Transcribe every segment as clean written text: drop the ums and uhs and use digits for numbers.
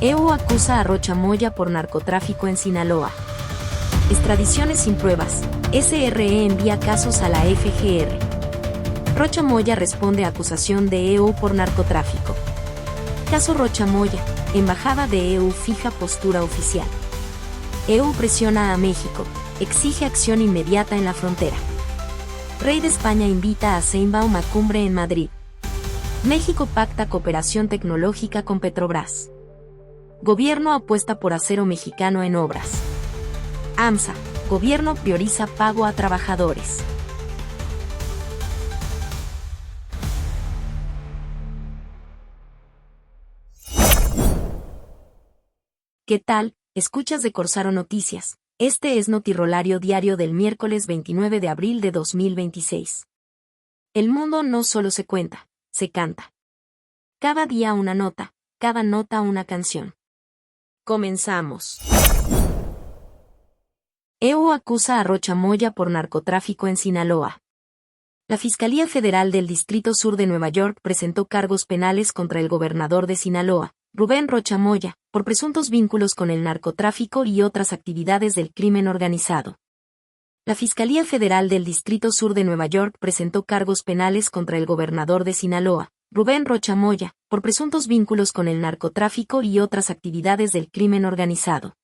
EU acusa a Rocha Moya por narcotráfico en Sinaloa. Extradiciones sin pruebas. SRE envía casos a la FGR. Rocha Moya responde a acusación de EU por narcotráfico. Caso Rocha Moya. Embajada de EU fija postura oficial. EU presiona a México. Exige acción inmediata en la frontera. Rey de España invita a Sheinbaum a cumbre en Madrid. México pacta cooperación tecnológica con Petrobras. Gobierno apuesta por acero mexicano en obras. AMSA. Gobierno prioriza pago a trabajadores. ¿Qué tal? Escuchas de Corsaro Noticias. Este es Notirolario Diario del miércoles 29 de abril de 2026. El mundo no solo se cuenta, se canta. Cada día una nota, cada nota una canción. Comenzamos. EU acusa a Rocha Moya por narcotráfico en Sinaloa. La Fiscalía Federal del Distrito Sur de Nueva York presentó cargos penales contra el gobernador de Sinaloa, Rubén Rocha Moya, por presuntos vínculos con el narcotráfico y otras actividades del crimen organizado. La Fiscalía Federal del Distrito Sur de Nueva York presentó cargos penales contra el gobernador de Sinaloa, Rubén Rocha Moya, por presuntos vínculos con el narcotráfico y otras actividades del crimen organizado.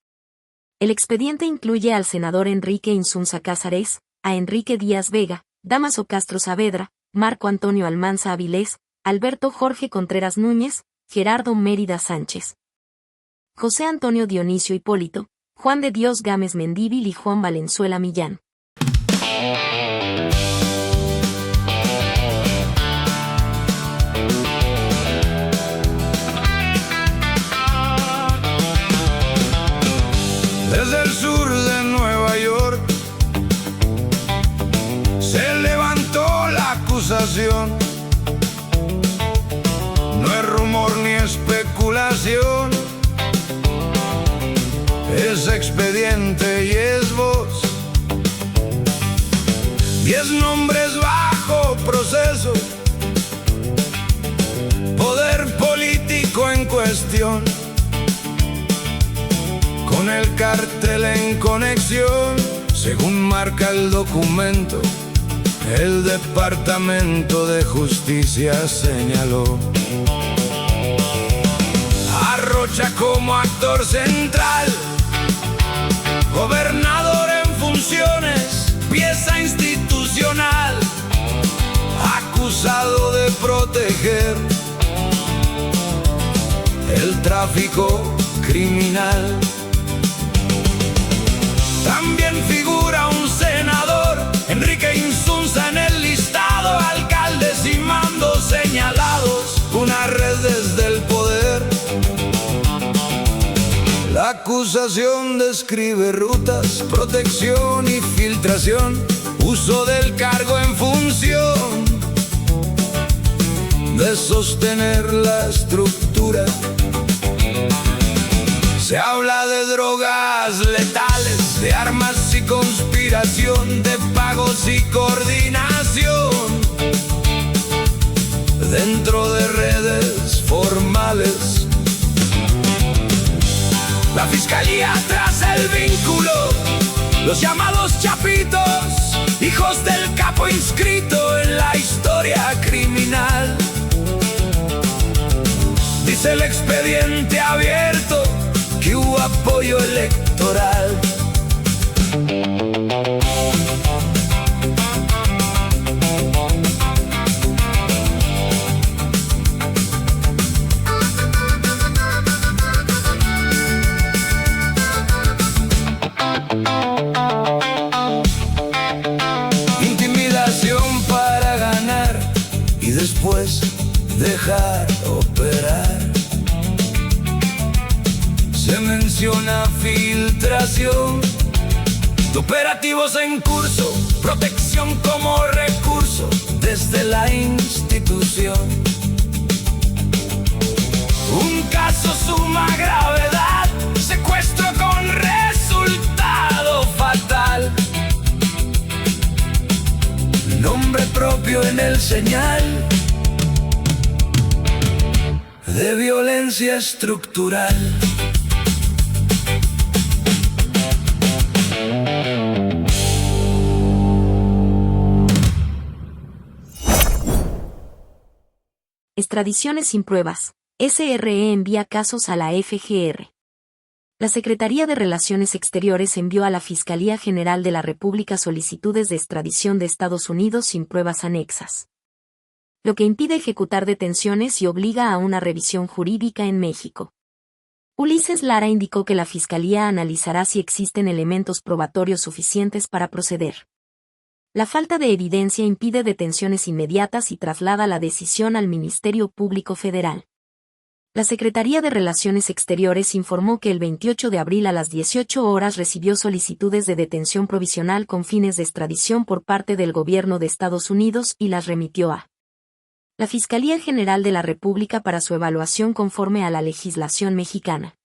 El expediente incluye al senador Enrique Insunza Cázares, a Enrique Díaz Vega, Dámaso Castro Saavedra, Marco Antonio Almanza Avilés, Alberto Jorge Contreras Núñez, Gerardo Mérida Sánchez, José Antonio Dionisio Hipólito, Juan de Dios Gámez Mendívil y Juan Valenzuela Millán. Desde el sur de Nueva York se levantó la acusación. No es rumor ni especulación, es expediente y es voz. 10 nombres bajo proceso, poder político en cuestión, con el cartel en conexión, según marca el documento. El Departamento de Justicia señaló a Rocha como actor central, gobernador en funciones, pieza institucional, acusado de proteger el tráfico criminal. También figura un senador, Enrique Insunza, en el listado, alcaldes y mandos señalados, una red desde el poder. La acusación describe rutas, protección y filtración, uso del cargo en función de sostener la estructura. Se habla de drogas letales, de armas y conspiración, de pagos y coordinación dentro de redes formales. La fiscalía tras el vínculo, los llamados chapitos, hijos del capo inscrito en la historia criminal. Dice el expediente abierto que hubo apoyo electoral. Intimidación para ganar y después dejar operar. Se menciona filtración de operativos en curso, protección como recurso desde la institución. Un caso suma gravedad, secuestro con resultado fatal. Nombre propio en el señal de violencia estructural. Extradiciones sin pruebas. SRE envía casos a la FGR. La Secretaría de Relaciones Exteriores envió a la Fiscalía General de la República solicitudes de extradición de Estados Unidos sin pruebas anexas, lo que impide ejecutar detenciones y obliga a una revisión jurídica en México. Ulises Lara indicó que la Fiscalía analizará si existen elementos probatorios suficientes para proceder. La falta de evidencia impide detenciones inmediatas y traslada la decisión al Ministerio Público Federal. La Secretaría de Relaciones Exteriores informó que el 28 de abril a las 18 horas recibió solicitudes de detención provisional con fines de extradición por parte del Gobierno de Estados Unidos y las remitió a la Fiscalía General de la República para su evaluación conforme a la legislación mexicana.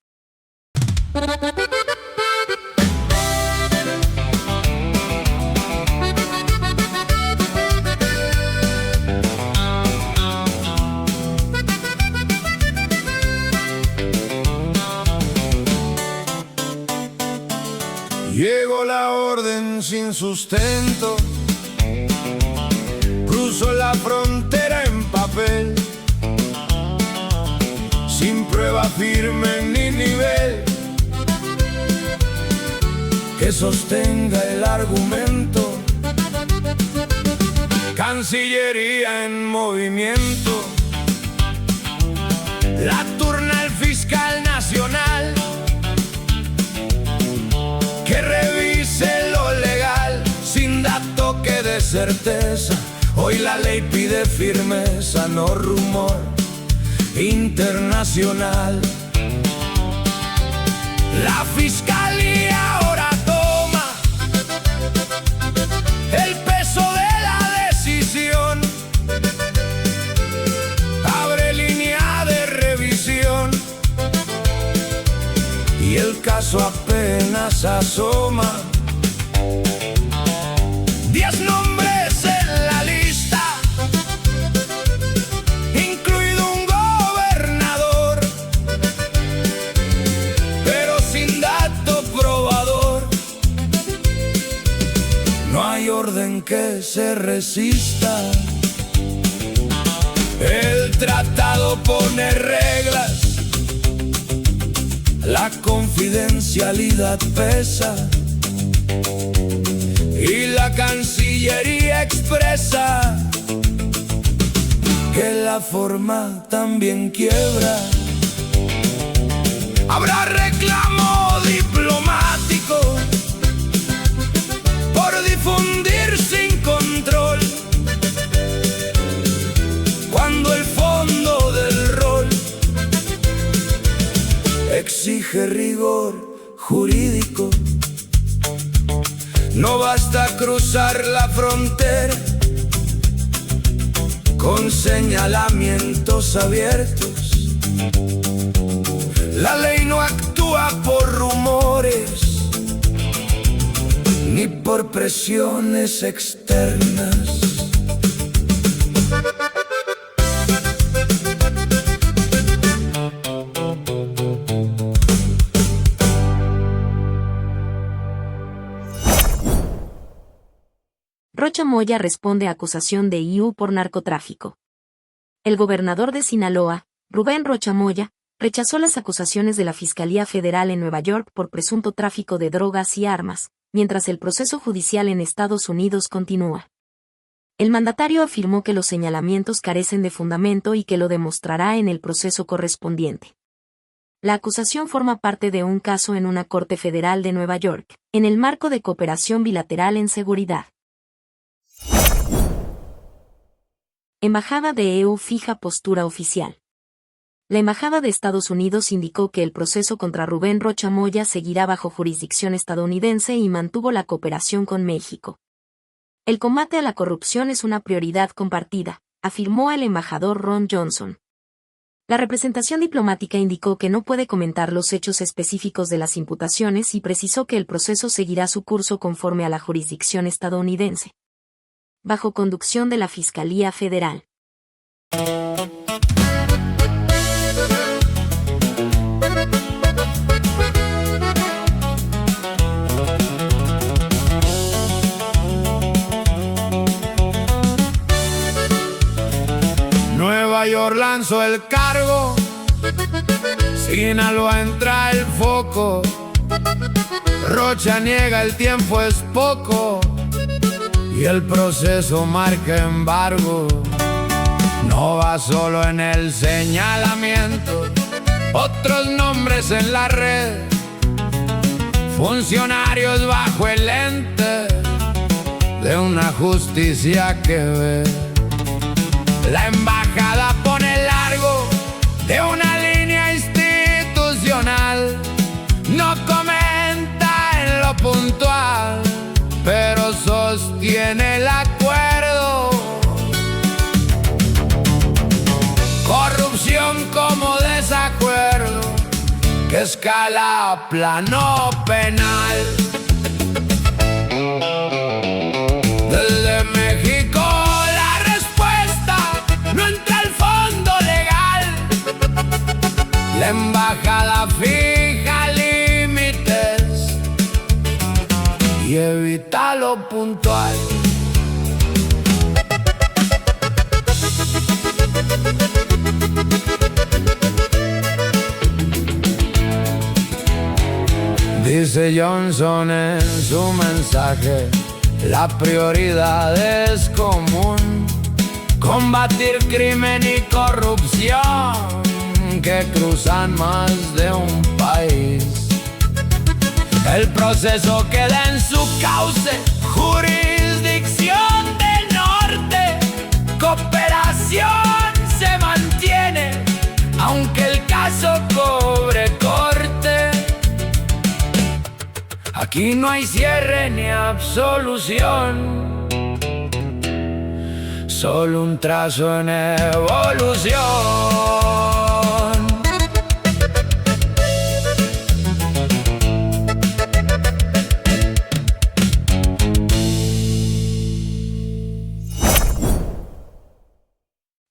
Llegó la orden sin sustento, cruzó la frontera en papel, sin prueba firme ni nivel que sostenga el argumento. Cancillería en movimiento, la turna el fiscal nacional, que revise lo legal sin dar toque de certeza. Hoy la ley pide firmeza, no rumor internacional. La fiscalía ahora toma el peso de la decisión, abre línea de revisión y el caso apenas asoma. 10 nombres en la lista, incluido un gobernador, pero sin dato probador. No hay orden que se resista. El tratado pone reglas, la confidencialidad pesa y la Cancillería expresa que la forma también quiebra. Habrá reclamo diplomático por difundir sin control, cuando el fondo del rol exige rigor jurídico. No basta cruzar la frontera con señalamientos abiertos. La ley no actúa por rumores ni por presiones externas. Rocha Moya responde a acusación de IU por narcotráfico. El gobernador de Sinaloa, Rubén Rocha Moya, rechazó las acusaciones de la Fiscalía Federal en Nueva York por presunto tráfico de drogas y armas, mientras el proceso judicial en Estados Unidos continúa. El mandatario afirmó que los señalamientos carecen de fundamento y que lo demostrará en el proceso correspondiente. La acusación forma parte de un caso en una corte federal de Nueva York, en el marco de cooperación bilateral en seguridad. Embajada de EU fija postura oficial. La Embajada de Estados Unidos indicó que el proceso contra Rubén Rocha Moya seguirá bajo jurisdicción estadounidense y mantuvo la cooperación con México. El combate a la corrupción es una prioridad compartida, afirmó el embajador Ron Johnson. La representación diplomática indicó que no puede comentar los hechos específicos de las imputaciones y precisó que el proceso seguirá su curso conforme a la jurisdicción estadounidense, bajo conducción de la Fiscalía Federal. Nueva York York lanzó el cargo, Sinaloa entra el foco, Rocha niega el tiempo es poco y el proceso marca embargo. No va solo en el señalamiento, otros nombres en la red, funcionarios bajo el lente de una justicia que ve. La embajada pone largo de una línea institucional, no comenta en lo puntual, pero sostiene el acuerdo. Corrupción como desacuerdo que escala a plano penal. Desde México la respuesta no entra al fondo legal. La embajada fija límites y evita lo puntual. Dice Johnson en su mensaje, la prioridad es común: combatir crimen y corrupción que cruzan más de un país. El proceso queda en su cauce, jurisdicción del norte, cooperación se mantiene, aunque el caso cobre corte. Aquí no hay cierre ni absolución, solo un trazo en evolución.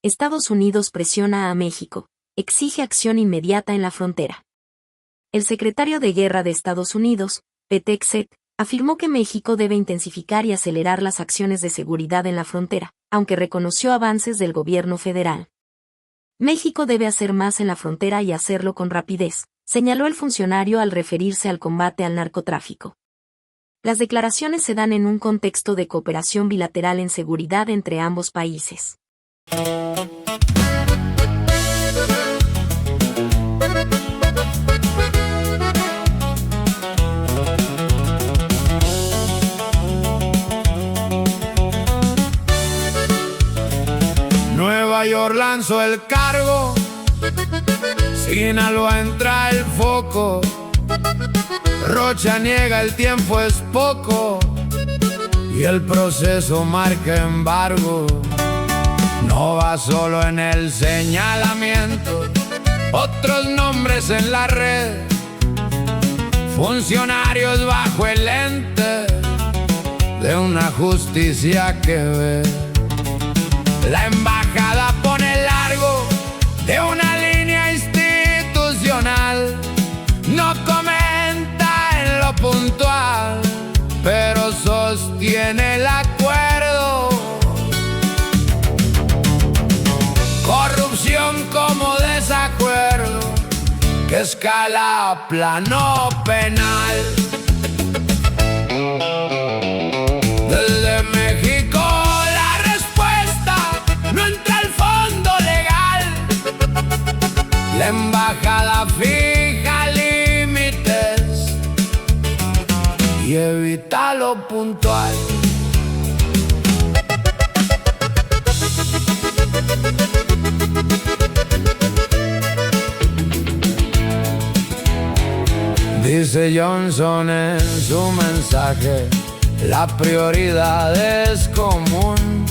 Estados Unidos presiona a México, exige acción inmediata en la frontera. El secretario de Guerra de Estados Unidos, Pete Hegseth, afirmó que México debe intensificar y acelerar las acciones de seguridad en la frontera, aunque reconoció avances del gobierno federal. México debe hacer más en la frontera y hacerlo con rapidez, señaló el funcionario al referirse al combate al narcotráfico. Las declaraciones se dan en un contexto de cooperación bilateral en seguridad entre ambos países. Nueva York lanzó el cargo, Sinaloa entra el foco, Rocha niega el tiempo es poco y el proceso marca embargo. No va solo en el señalamiento, otros nombres en la red, funcionarios bajo el lente de una justicia que ve. La embajada pone largo de una línea institucional, no comenta en lo puntual, pero sostiene el acuerdo. Corrupción como desacuerdo que escala a plano penal. Desde México la respuesta no entra al fondo legal. La embajada fija límites y evita lo puntual. Dice Johnson en su mensaje, la prioridad es común: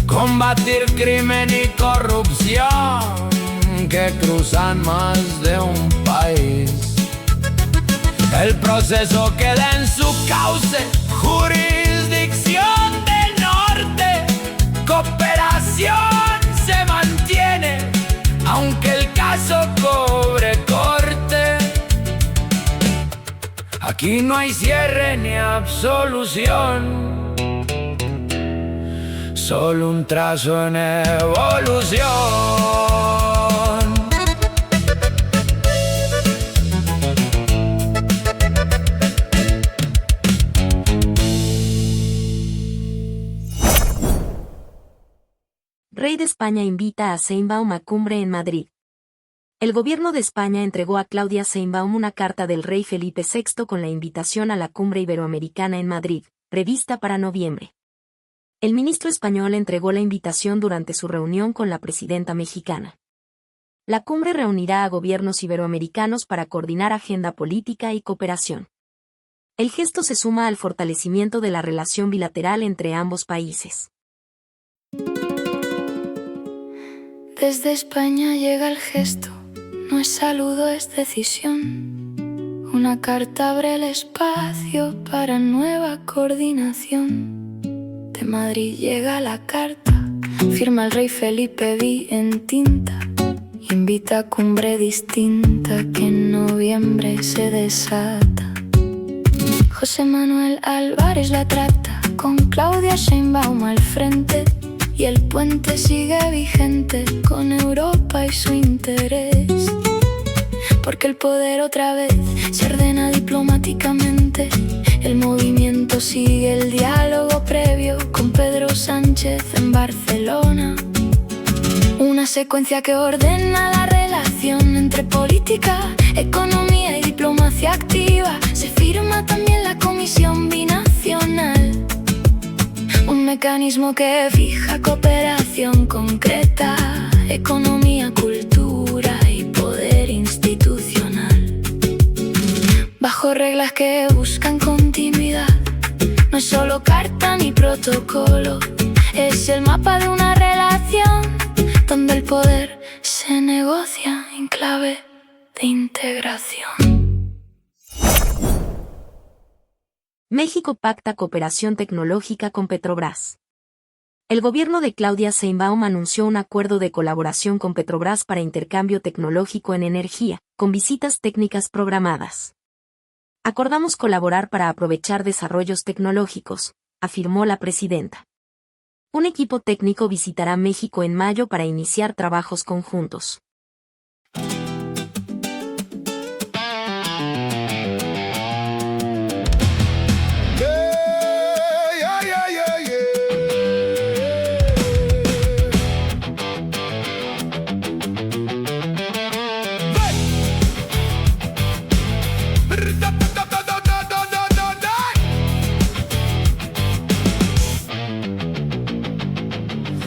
combatir crimen y corrupción que cruzan más de un país. El proceso queda en su cauce, jurisdicción del norte, cooperación se mantiene, aunque el caso cobre corte. Aquí no hay cierre ni absolución, solo un trazo en evolución. Rey de España invita a Sheinbaum a cumbre en Madrid. El gobierno de España entregó a Claudia Sheinbaum una carta del rey Felipe VI con la invitación a la cumbre iberoamericana en Madrid, prevista para noviembre. El ministro español entregó la invitación durante su reunión con la presidenta mexicana. La cumbre reunirá a gobiernos iberoamericanos para coordinar agenda política y cooperación. El gesto se suma al fortalecimiento de la relación bilateral entre ambos países. Desde España llega el gesto, no es saludo, es decisión. Una carta abre el espacio para nueva coordinación. De Madrid llega la carta, firma el rey Felipe V en tinta. Invita a cumbre distinta que en noviembre se desata. José Manuel Álvarez la trata, con Claudia Sheinbaum al frente. Y el puente sigue vigente con Europa y su interés. Porque el poder otra vez se ordena diplomáticamente. El movimiento sigue el diálogo previo con Pedro Sánchez en Barcelona. Una secuencia que ordena la relación entre política, economía y diplomacia activa. Se firma también la Comisión Binacional, un mecanismo que fija cooperación concreta, economía, cultura y poder institucional. Bajo reglas que buscan continuidad, no es solo carta ni protocolo, es el mapa de una relación donde el poder se negocia en clave de integración. México pacta cooperación tecnológica con Petrobras. El gobierno de Claudia Sheinbaum anunció un acuerdo de colaboración con Petrobras para intercambio tecnológico en energía, con visitas técnicas programadas. Acordamos colaborar para aprovechar desarrollos tecnológicos, afirmó la presidenta. Un equipo técnico visitará México en mayo para iniciar trabajos conjuntos.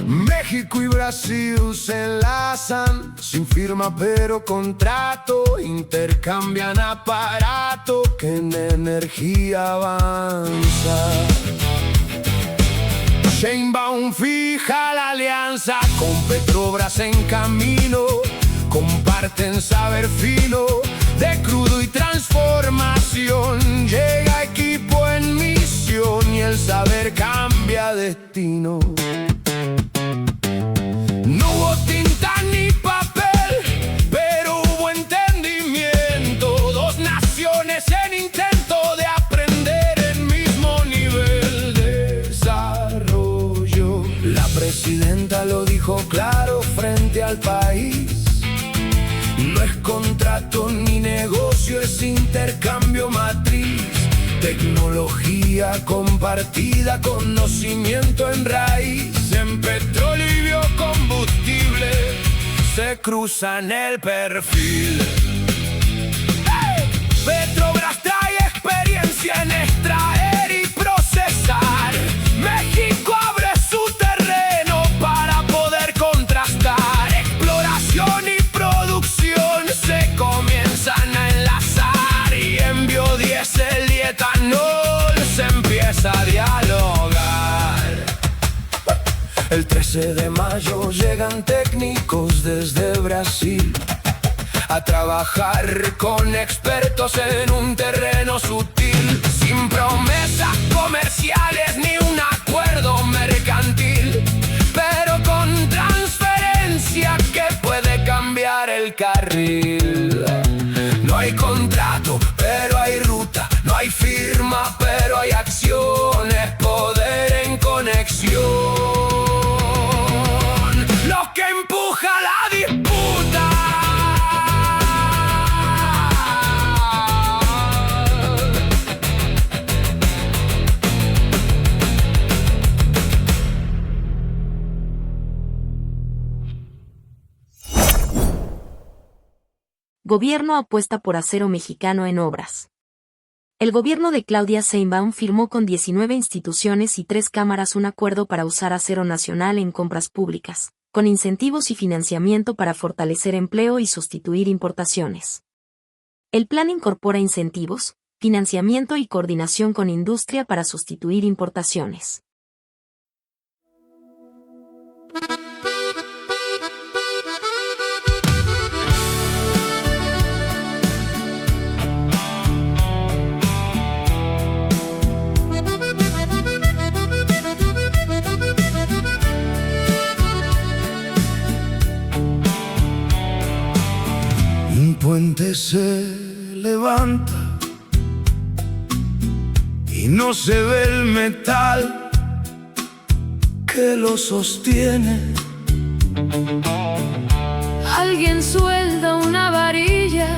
México y Brasil se enlazan, sin firma pero contrato, intercambian aparato que en energía avanza. Sheinbaum fija la alianza con Petrobras en camino, comparten saber fino de crudo y transformación. Llega equipo en misión y el saber cambia destino. No hubo tinta ni papel, pero hubo entendimiento. Dos naciones en intento de aprender el mismo nivel de desarrollo. La presidenta lo dijo claro frente al país. No es contrato ni negocio, es intercambio matriz. Tecnología compartida, conocimiento en raíz. En petróleo y biocombustible se cruzan el perfil. ¡Hey! Petrobras trae experiencia en extraer y procesar. México abre su terreno para poder contrastar. Exploración y producción se comienzan a enlazar. Y en biodiesel y etanol se empieza a dialogar. El 13 de mayo llegan técnicos desde Brasil a trabajar con expertos en un terreno sutil, sin promesas comerciales ni un acuerdo mercantil, pero con transferencia que puede cambiar el carril. No hay contrato, pero hay ruta, no hay firma, pero hay acciones, poder en conexión. Gobierno apuesta por acero mexicano en obras. El gobierno de Claudia Sheinbaum firmó con 19 instituciones y 3 cámaras un acuerdo para usar acero nacional en compras públicas, con incentivos y financiamiento para fortalecer empleo y sustituir importaciones. El plan incorpora incentivos, financiamiento y coordinación con industria para sustituir importaciones. Un puente se levanta y no se ve el metal que lo sostiene. Alguien suelda una varilla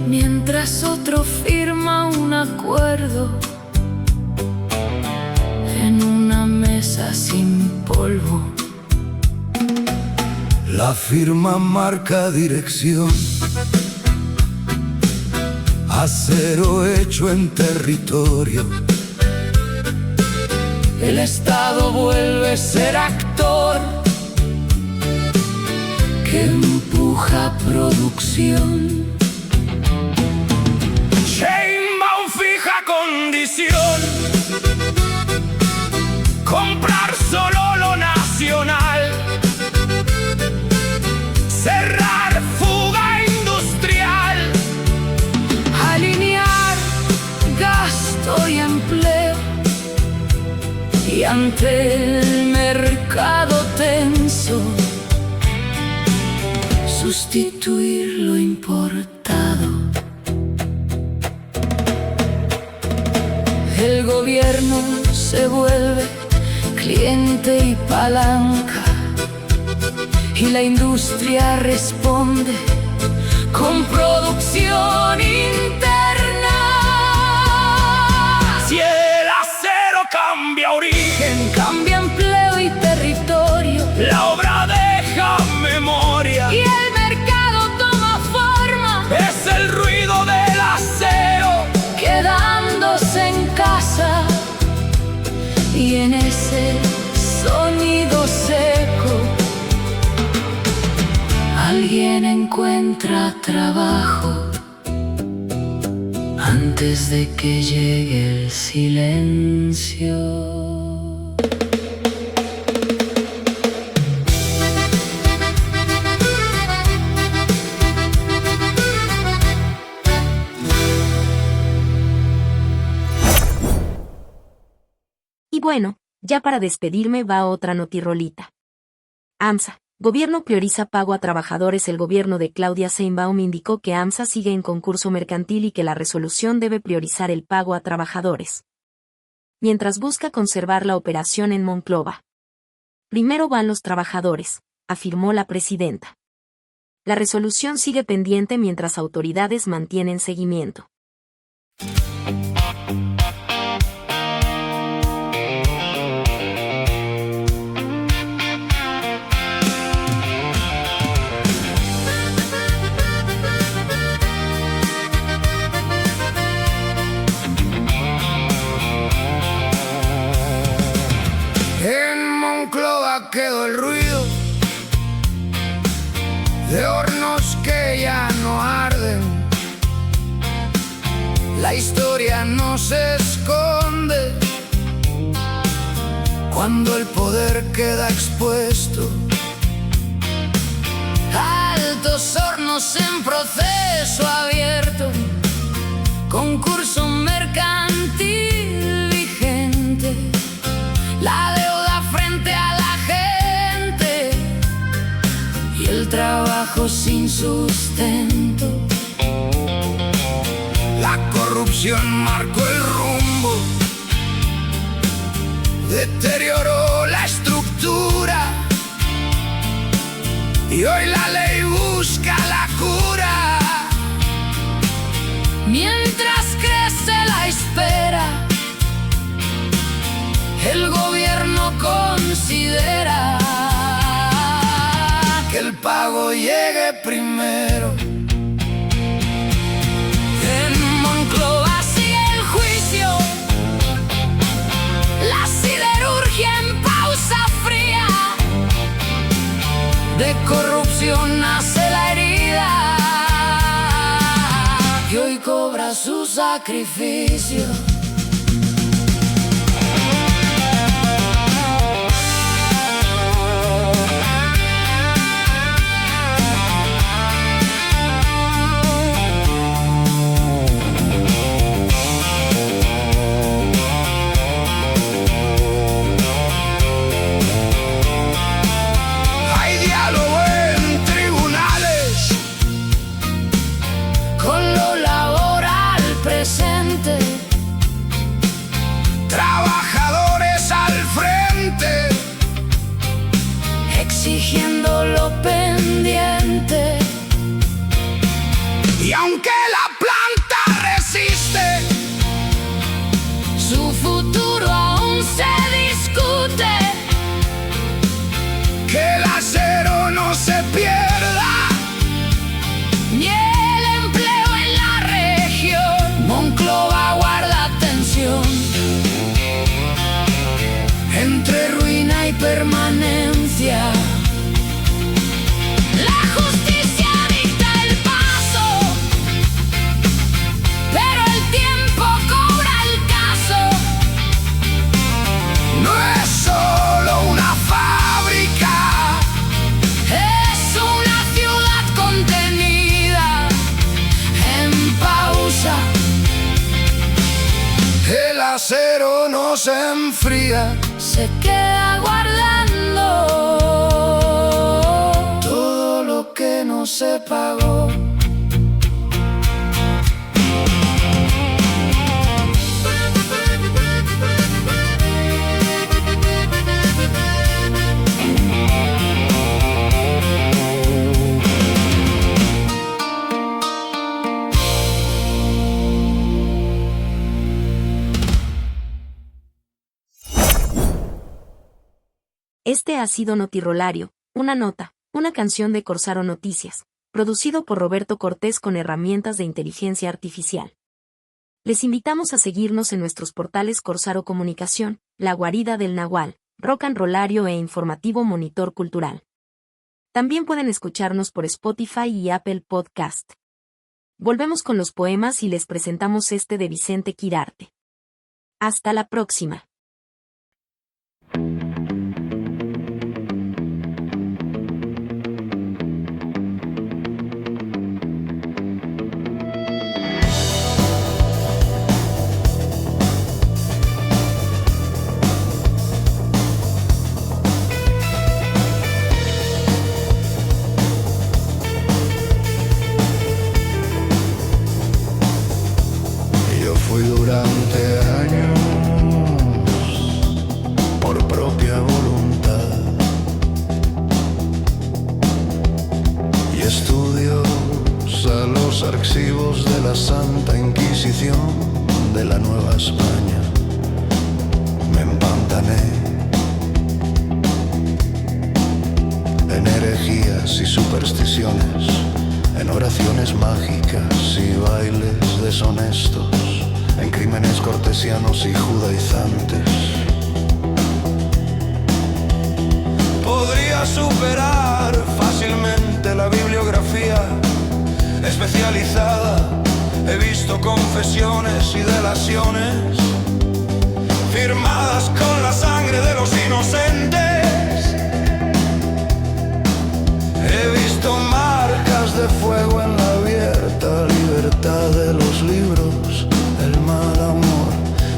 mientras otro firma un acuerdo en una mesa sin polvo. La firma marca dirección, acero hecho en territorio. El Estado vuelve a ser actor que empuja producción. Sheinbaum fija condición: comprar solo lo nacional. Cerrar fuga industrial. Alinear gasto y empleo. Y ante el mercado tenso, sustituir lo importado. El gobierno se vuelve cliente y palanca, y la industria responde con producción interna. Si el acero cambia origen, Cambia empleo y territorio, la obra deja memoria. y el mercado toma forma, Es el ruido del acero quedándose en casa. Y en ese sonido seco, alguien encuentra trabajo antes de que llegue el silencio. Y bueno, ya para despedirme va otra notirolita. AMSA. Gobierno prioriza pago a trabajadores. El gobierno de Claudia Sheinbaum indicó que AMSA sigue en concurso mercantil y que la resolución debe priorizar el pago a trabajadores, mientras busca conservar la operación en Monclova. Primero van los trabajadores, afirmó la presidenta. La resolución sigue pendiente mientras autoridades mantienen seguimiento. En Monclova quedó el ruido de hornos que ya no arden. La historia no se esconde cuando el poder queda expuesto. Altos hornos en proceso abierto, concurso mercantil vigente. La deuda frente a la gente y el trabajo sin sustento. La corrupción marcó el rumbo, deterioró la estructura y hoy la ley busca la cura. Mientras crece la espera, el gobierno considera Que el pago llegue primero. En Moncloa sigue el juicio, la siderurgia en pausa fría. De corrupción nace la herida y hoy cobra su sacrificio. Trabajadores al frente, exigiendo lo pendiente. Y aunque la planta resiste, su futuro aún se discute. Que el acero no se pierda, ni el empleo en la región. Monclova guarda tensión entre ruina y permanencia. La justicia dicta el paso, pero el tiempo cobra el caso. No es solo una fábrica, Es una ciudad contenida en pausa. el acero no se enfría, Se queda guardando todo lo que no se pagó. Este ha sido Notirolario, una nota, una canción de Corsaro Noticias, producido por Roberto Cortés con herramientas de inteligencia artificial. Les invitamos a seguirnos en nuestros portales Corsaro Comunicación, La Guarida del Nahual, Rock and Rollario e Informativo Monitor Cultural. También pueden escucharnos por Spotify y Apple Podcast. Volvemos con los poemas y les presentamos este de Vicente Quirarte. Hasta la próxima. Fui durante años por propia voluntad y estudios a los archivos de la Santa Inquisición de la Nueva España. Me empantané en herejías y supersticiones, en oraciones mágicas y bailes deshonestos, en crímenes cortesianos y judaizantes. Podría superar fácilmente la bibliografía especializada. He visto confesiones y delaciones firmadas con la sangre de los inocentes. He visto marcas de fuego en la abierta libertad de los libros. El mal amor,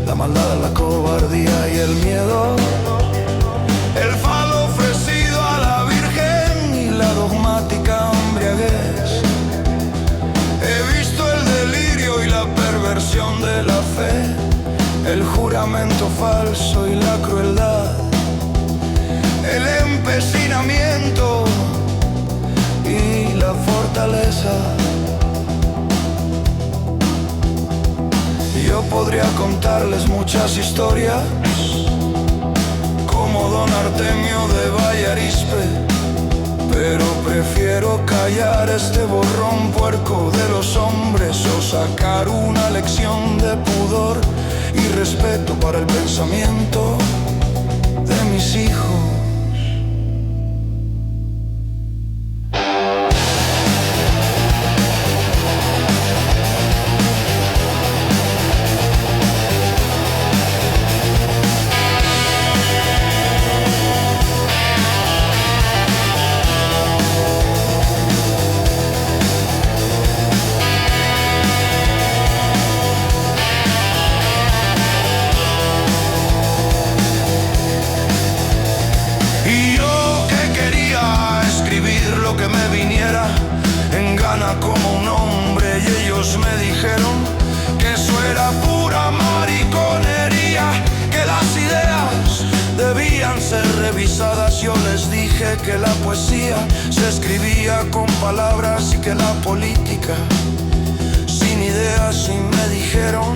la maldad, la cobardía y el miedo. El falo ofrecido a la Virgen y la dogmática embriaguez. He visto el delirio y la perversión de la fe, el juramento falso y la crueldad, el empecinamiento y la fortaleza. Yo podría contarles muchas historias, como don Artemio de Vallarispe, pero prefiero callar este borrón puerco de los hombres o sacar una lección de pudor y respeto para el pensamiento de mis hijos. Como un hombre y ellos me dijeron que eso era pura mariconería, que las ideas debían ser revisadas. Yo les dije que la poesía se escribía con palabras y que la política sin ideas, y me dijeron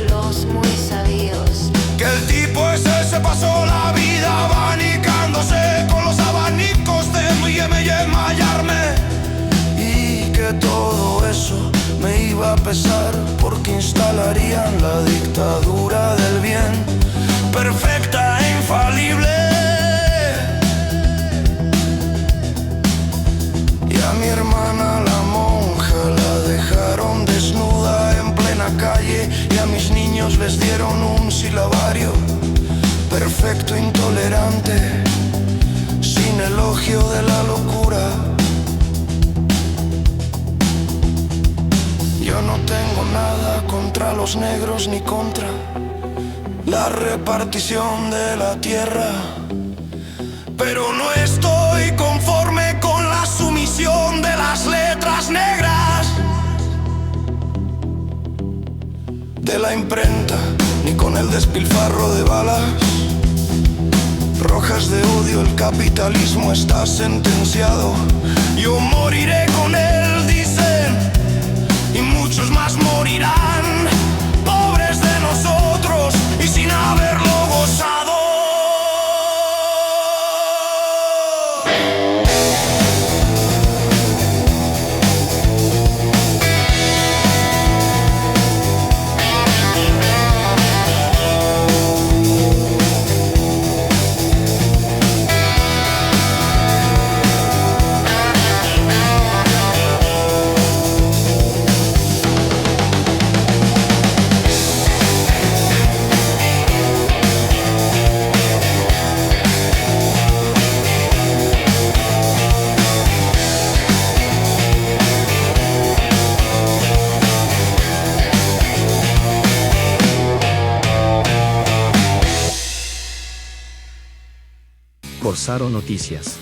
los muy sabios que el tipo ese se pasó la vida abanicándose con los abanicos de Miguel y Mayarme, que todo eso me iba a pesar porque instalarían la dictadura del bien, perfecta e infalible. Y a mi hermana la monja la dejaron desnuda en plena calle, y a mis niños les dieron un silabario perfecto, intolerante, sin elogio de la locura. Yo no tengo nada contra los negros ni contra la repartición de la tierra, pero no estoy conforme con la sumisión de las letras negras de la imprenta, ni con el despilfarro de balas rojas de odio. El capitalismo está sentenciado, yo moriré con él, dicen, y muchos más morirán, pobres de nosotros y sin haberlo gozado. Corsaro Noticias.